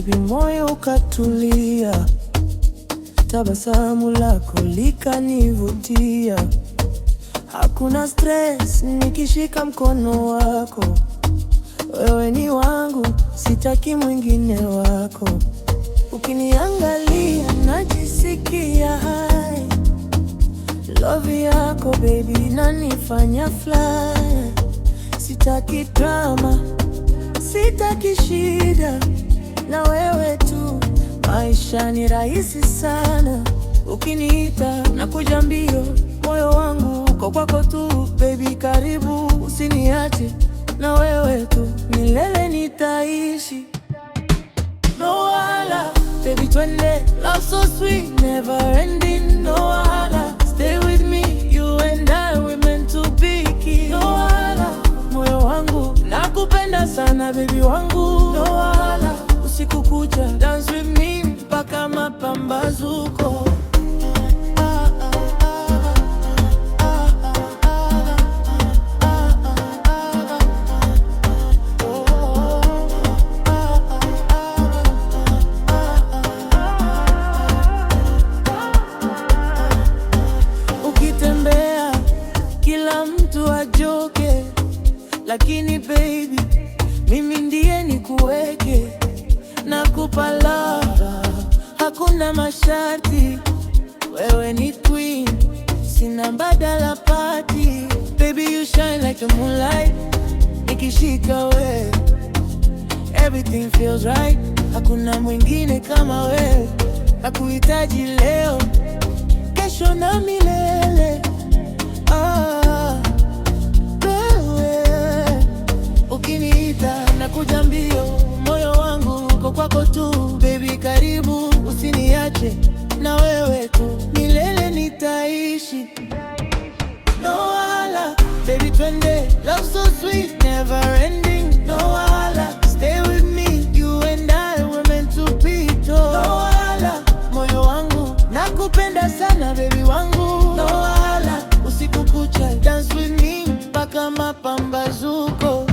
baby, moyo ukatulia, tabasamu lako likanivutia. Hakuna stress nikishika mkono wako, wewe ni wangu, sitaki mwingine wako. Ukiniangalia najisikia hai, love yako baby inanifanya fly. Sitaki drama, sitaki shida, na wewe tu, maisha ni rahisi sana. Ukiniita nakuja mbio, moyo wangu uko kwako tu baby, karibu usiniache, na wewe tu milele nitaishi. No wahala, baby twende, love so sweet, never ending. No wahala, stay with me, you and I, we meant to be key. No wahala, moyo wangu nakupenda sana baby wangu. No wahala, usiku kucha dance with me mpaka mapambazuko. Kila mtu ajoke, lakini baby, mimi ndiye nikuweke. Nakupa love, hakuna masharti, wewe ni queen, sina mbadala party. Baby you shine like the moonlight, nikishika we, everything feels right. Hakuna mwingine kama we, nakuhitaji leo, kesho na milele. Ukiniita nakuja mbio, moyo wangu uko kwako tu baby, karibu usiniache, na wewe tu milele nitaishi. No wahala, baby twende, love so sweet, never ending. No wahala, stay with me, you and I, we're meant to be. No wahala, moyo wangu nakupenda sana baby wangu. No wahala, usiku kucha dance with me mpaka mapambazuko.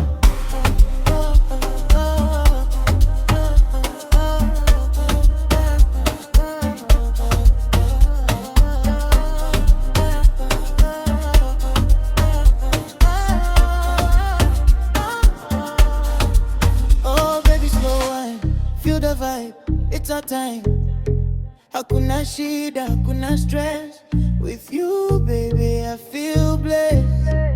Feel the vibe, it's our time. Hakuna shida, hakuna stress. With you, baby, I feel blessed.